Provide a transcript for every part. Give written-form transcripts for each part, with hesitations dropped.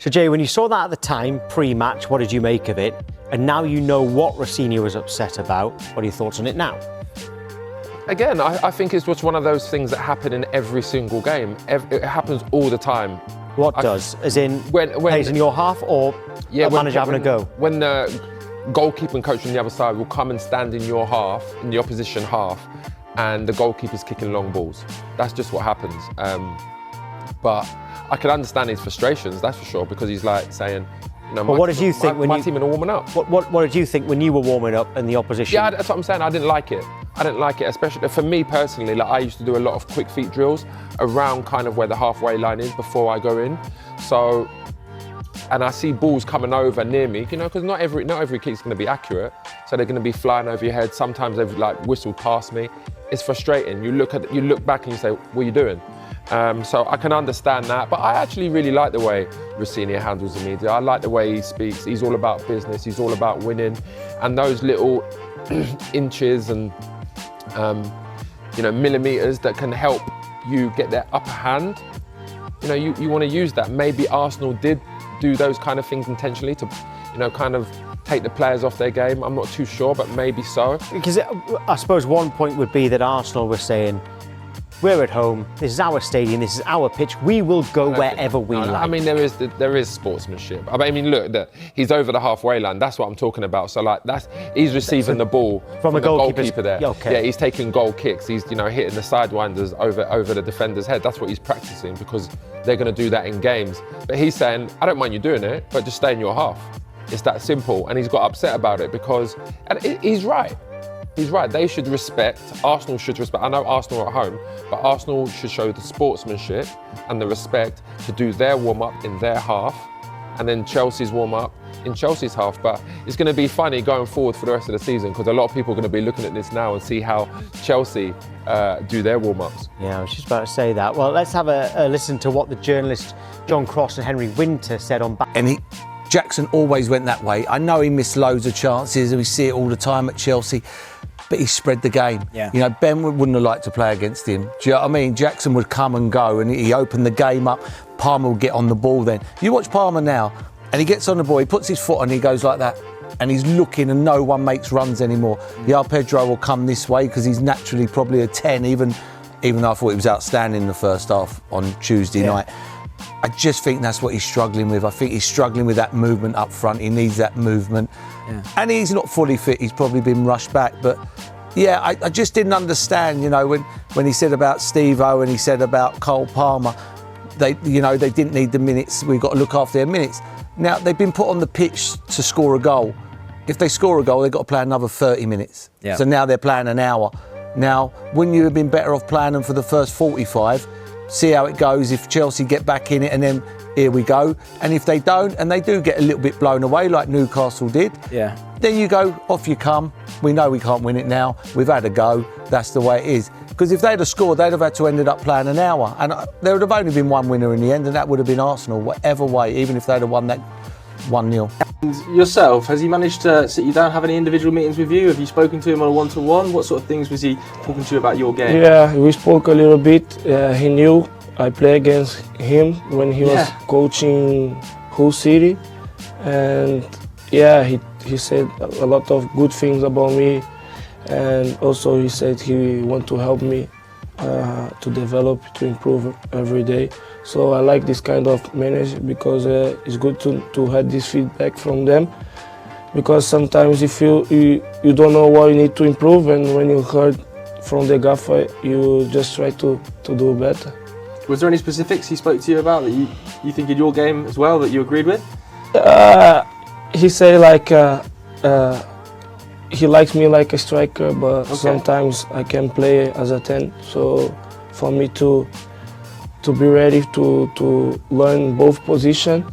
So Jay, when you saw that at the time, pre-match, what did you make of it? And now you know what Rosenior was upset about. What are your thoughts on it now? Again, I think it's just one of those things that happen in every single game. It happens all the time. What does? As in, when plays in your half or a manager having a go? When the goalkeeping coach from the other side will come and stand in your half, in the opposition half, and the goalkeeper's kicking long balls. That's just what happens. But I can understand his frustrations, that's for sure, because he's like saying, you know, but what did you think when my team are warming up? What did you think when you were warming up and the opposition? Yeah, that's what I'm saying. I didn't like it. I didn't like it, especially for me personally. Like I used to do a lot of quick feet drills around kind of where the halfway line is before I go in. So, and I see balls coming over near me, you know, because not every kick's going to be accurate. So they're going to be flying over your head. Sometimes they've like whistled past me. It's frustrating. You look back and you say, what are you doing? So I can understand that, but I actually really like the way Rosenior handles the media. I like the way he speaks. He's all about business. He's all about winning, and those little inches and millimeters that can help you get their upper hand. You know, you want to use that. Maybe Arsenal did do those kind of things intentionally to, you know, kind of take the players off their game. I'm not too sure, but maybe so. Because I suppose one point would be that Arsenal were saying, we're at home, this is our stadium, this is our pitch, we will go wherever we like. I mean, there is sportsmanship. I mean, look, he's over the halfway line, that's what I'm talking about. So like, he's receiving the ball from the goalkeeper there. Okay. Yeah, he's taking goal kicks, he's, you know, hitting the sidewinders over the defender's head. That's what he's practicing, because they're going to do that in games. But he's saying, I don't mind you doing it, but just stay in your half. It's that simple. And he's got upset about it because, and he's right. He's right, they should respect, Arsenal should respect, I know Arsenal are at home, but Arsenal should show the sportsmanship and the respect to do their warm-up in their half, and then Chelsea's warm-up in Chelsea's half. But it's going to be funny going forward for the rest of the season, because a lot of people are going to be looking at this now and see how Chelsea do their warm-ups. Yeah, I was just about to say that. Well, let's have a listen to what the journalists John Cross and Henry Winter said on back. Jackson always went that way. I know he missed loads of chances, and we see it all the time at Chelsea, but he spread the game. Yeah. You know, Ben wouldn't have liked to play against him. Do you know what I mean? Jackson would come and go, and he opened the game up. Palmer would get on the ball then. You watch Palmer now, and he gets on the ball, he puts his foot on, he goes like that, and he's looking, and no one makes runs anymore. Yeah, Pedro will come this way because he's naturally probably a 10, even though I thought he was outstanding in the first half on Tuesday night. I just think that's what he's struggling with. I think he's struggling with that movement up front. He needs that movement. Yeah. And he's not fully fit. He's probably been rushed back. But, yeah, I just didn't understand, you know, when he said about Steve-O and he said about Cole Palmer, they didn't need the minutes. We've got to look after their minutes. Now, they've been put on the pitch to score a goal. If they score a goal, they've got to play another 30 minutes. Yeah. So now they're playing an hour. Now, wouldn't you have been better off playing them for the first 45? See how it goes, if Chelsea get back in it, and then here we go. And if they don't, and they do get a little bit blown away like Newcastle did, then you go, off you come. We know we can't win it now. We've had a go. That's the way it is. Because if they'd have scored, they'd have had to ended up playing an hour. And there would have only been one winner in the end, and that would have been Arsenal, whatever way, even if they'd have won that 1-0. And yourself, has he managed to sit you down, have any individual meetings with you? Have you spoken to him on a one-to-one? What sort of things was he talking to you about your game? Yeah, we spoke a little bit. He knew I played against him when he was coaching Hull City. And yeah, he said a lot of good things about me. And also he said he want to help me to develop, to improve every day. So I like this kind of manager because it's good to have this feedback from them. Because sometimes if you don't know what you need to improve, and when you heard from the gaffer, you just try to do better. Was there any specifics he spoke to you about that you think in your game as well that you agreed with? He said like he likes me like a striker, but sometimes I can play as a 10. So for me to be ready to learn both positions.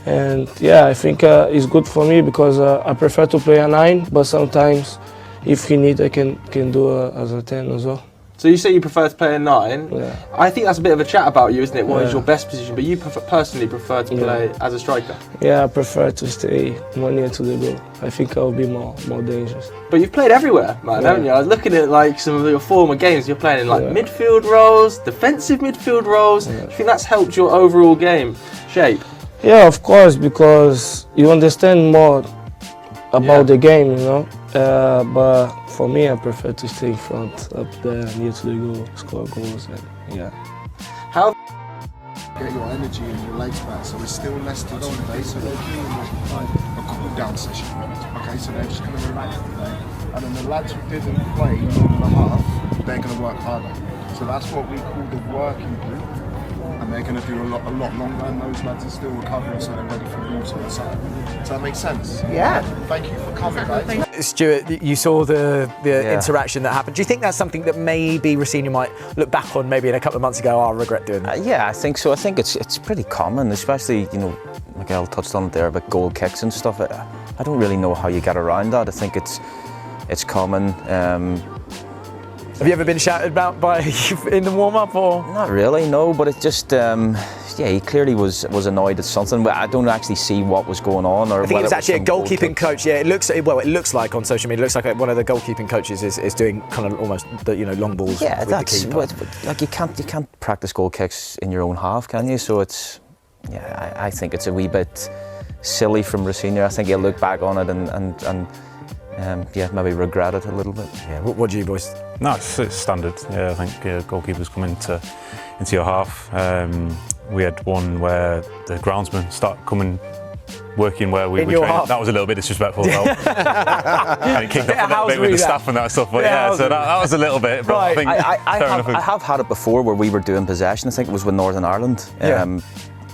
And yeah, I think it's good for me because I prefer to play a 9, but sometimes if he needs, I can do as a 10 as well. So you say you prefer to play a 9. Yeah. I think that's a bit of a chat about you, isn't it? What is your best position? But you personally prefer to play as a striker? Yeah, I prefer to stay more near to the goal. I think I'll be more dangerous. But you've played everywhere, man, haven't you? I was looking at like some of your former games. You're playing in like midfield roles, defensive midfield roles. Do you think that's helped your overall game shape? Yeah, of course, because you understand more about the game, you know. But for me, I prefer to stay in front, up there, near to the goal, score goals, and yeah. How get your energy and your legs back, so it's still less than 2 days, so they're doing like a cool down session. Okay, so they're just going to relax today, and then the lads who didn't play more than a half, they're going to work harder. So that's what we call the working group, and they're going to do a lot longer, and those lads are still recovering, so they're ready for water and so. Does that make sense? Yeah. Thank you for coming, guys. Stuart, you saw the interaction that happened. Do you think that's something that maybe Rosenior might look back on maybe in a couple of months ago, I regret doing that? Yeah, I think so. I think it's pretty common, especially, you know, Miguel touched on it there about goal kicks and stuff. I don't really know how you get around that. I think it's common. Have you ever been shouted about by in the warm-up or? Not really, no, but it just, yeah, he clearly was annoyed at something, but I don't actually see what was going on. Or I think it was actually a some goalkeeping coach. Yeah, it looks like on social media, it looks like one of the goalkeeping coaches is doing kind of almost the, you know, long balls. Yeah, with that's the keeper. like you can't practice goal kicks in your own half, can you? So it's, yeah, I think it's a wee bit silly from Rosenior. I think he'll look back on it and yeah, maybe regret it a little bit. Yeah, what do you boys? No, it's standard. Yeah, I think goalkeepers come into your half. We had one where the groundsman started coming, working where we were training. Half. That was a little bit disrespectful. And it kicked off a little bit with the staff and that stuff. But yeah, so that was a little bit. But right. I have had it before where we were doing possession. I think it was with Northern Ireland.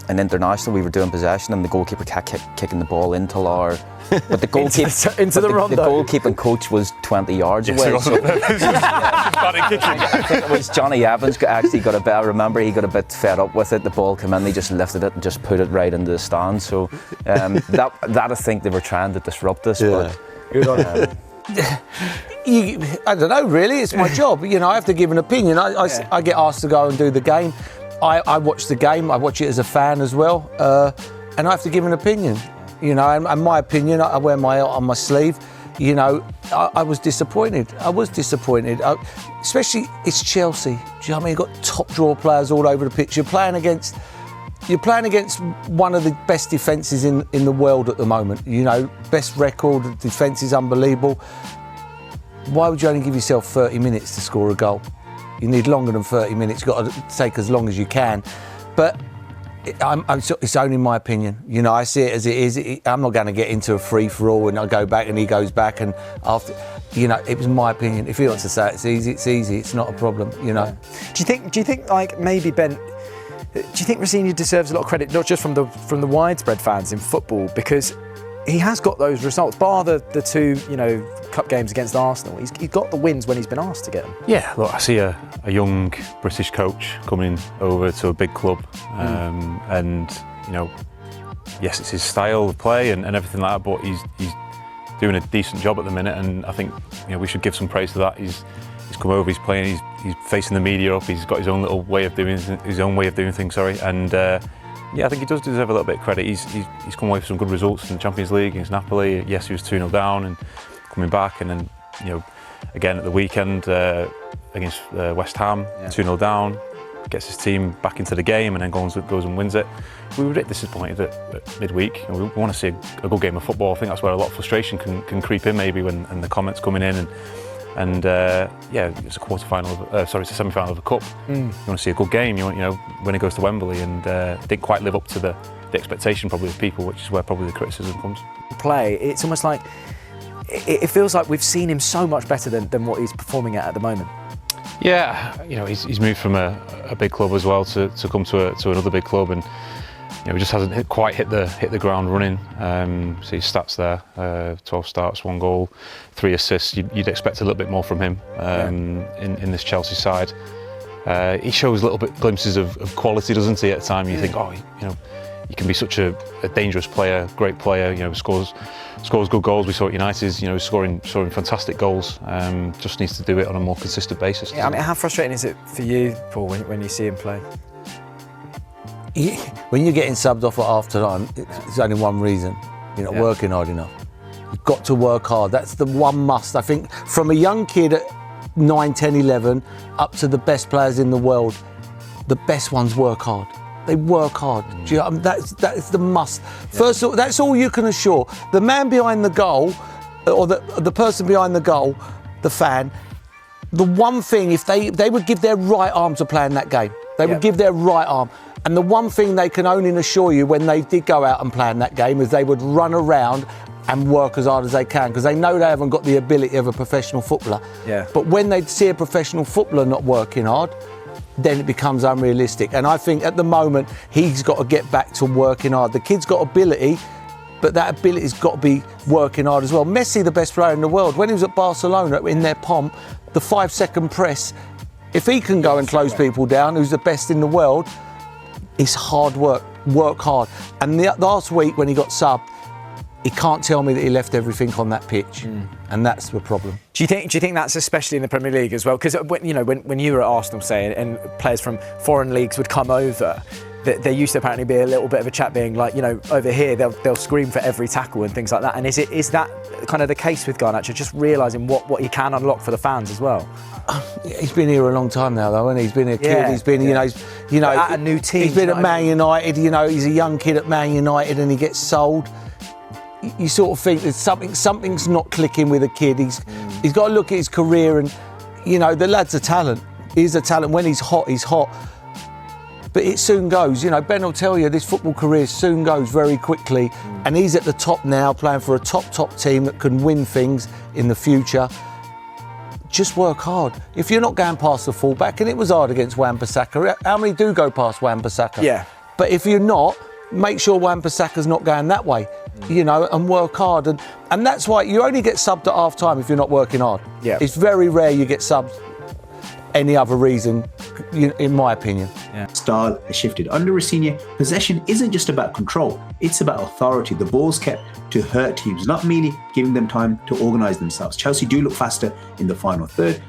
An international, we were doing possession, and the goalkeeper kept kicking the ball into our. But the goalkeeper into the rondo. The goalkeeping coach was 20 yards away. So, I think it was Johnny Evans actually got a bit. I remember he got a bit fed up with it. The ball came in, he just lifted it and just put it right into the stand. So that I think they were trying to disrupt us. Yeah. But I don't know, really. It's my job. You know, I have to give an opinion. I get asked to go and do the game. I watch the game. I watch it as a fan as well, and I have to give an opinion. You know, and my opinion, I wear my heart on my sleeve. You know, I was disappointed. Especially, it's Chelsea. Do you know what I mean? You've got top draw players all over the pitch. You're playing against one of the best defences in the world at the moment. You know, best record, the defence is unbelievable. Why would you only give yourself 30 minutes to score a goal? You need longer than 30 minutes. You've got to take as long as you can. But it's only my opinion. You know, I see it as it is. I'm not going to get into a free-for-all and I go back and he goes back and after, you know, it was my opinion. If he wants to say it's easy, it's easy. It's not a problem, you know. Do you think like maybe Ben, do you think Rosenior deserves a lot of credit, not just from the widespread fans in football, because he has got those results, bar the two, you know, cup games against Arsenal. He's got the wins when he's been asked to get them. Yeah, look, I see a young British coach coming over to a big club, and you know, yes, it's his style of play and everything like that, but he's doing a decent job at the minute, and I think, you know, we should give some praise to that. He's come over, he's playing, he's facing the media up, he's got his own little way of doing things. And yeah, I think he does deserve a little bit of credit. He's come away with some good results in the Champions League against Napoli. Yes, he was 2-0 down and coming back, and then, you know, again at the weekend against West Ham, 2-0 down, gets his team back into the game, and then goes and wins it. We were a bit disappointed at midweek, and we want to see a good game of football. I think that's where a lot of frustration can creep in, maybe, when the comments coming in, and yeah, it's a it's a semi-final of the cup. You want to see a good game. You know, when it goes to Wembley, and didn't quite live up to the expectation probably of people, which is where probably the criticism comes. Play, it's almost like it feels like we've seen him so much better than what he's performing at the moment. Yeah, you know, he's moved from a big club as well to come to another big club, and you know, he just hasn't quite hit the ground running. See his stats there: 12 starts, 1 goal, 3 assists. You'd expect a little bit more from him in this Chelsea side. He shows little bit glimpses of quality, doesn't he? At the time, you think, oh, you know, he can be such a dangerous player, great player. You know, scores good goals. We saw at United, you know, scoring fantastic goals. Just needs to do it on a more consistent basis. Yeah, I mean, how frustrating is it for you, Paul, when you see him play? When you're getting subbed off at half time, it's only one reason: you're not working hard enough. You've got to work hard. That's the one must. I think from a young kid at 9, 10, 11 up to the best players in the world, the best ones work hard. They work hard. Do you know, that's the must. First of all, that's all you can assure. The man behind the goal, or the person behind the goal, the fan, the one thing, if they would give their right arm to play in that game, they would give their right arm. And the one thing they can only assure you when they did go out and play in that game is they would run around and work as hard as they can, because they know they haven't got the ability of a professional footballer. Yeah. But when they see a professional footballer not working hard, then it becomes unrealistic. And I think at the moment, he's got to get back to working hard. The kid's got ability, but that ability's got to be working hard as well. Messi, the best player in the world, when he was at Barcelona in their pomp, the 5-second press, if he can go and close people down, who's the best in the world, it's hard work hard. And last week when he got subbed, he can't tell me that he left everything on that pitch, and that's the problem. Do you think that's especially in the Premier League as well? Because when you were at Arsenal, say, and players from foreign leagues would come over, there used to apparently be a little bit of a chat being like, over here they'll scream for every tackle and things like that. And is that kind of the case with Garnacho? Just realising what he can unlock for the fans as well. He's been here a long time now, though, hasn't he? He's been a kid. Yeah, he's been, at a new team. He's been at Man United. He's a young kid at Man United, and he gets sold. You sort of think that something's not clicking with a kid. He's got to look at his career, and the lad's a talent. He's a talent. When he's hot, he's hot. But it soon goes. Ben will tell you this football career soon goes very quickly, and he's at the top now, playing for a top team that can win things in the future. Just work hard. If you're not going past the fullback, and it was hard against Wan-Bissaka, how many do go past Wan-Bissaka? Yeah. But if you're not, make sure Wan-Bissaka's not going that way, and work hard. And that's why you only get subbed at half time if you're not working hard. Yeah. It's very rare you get subbed any other reason, in my opinion. Style has shifted. Under Rosenior, possession isn't just about control, it's about authority. The ball's kept to hurt teams, not merely giving them time to organise themselves. Chelsea do look faster in the final third,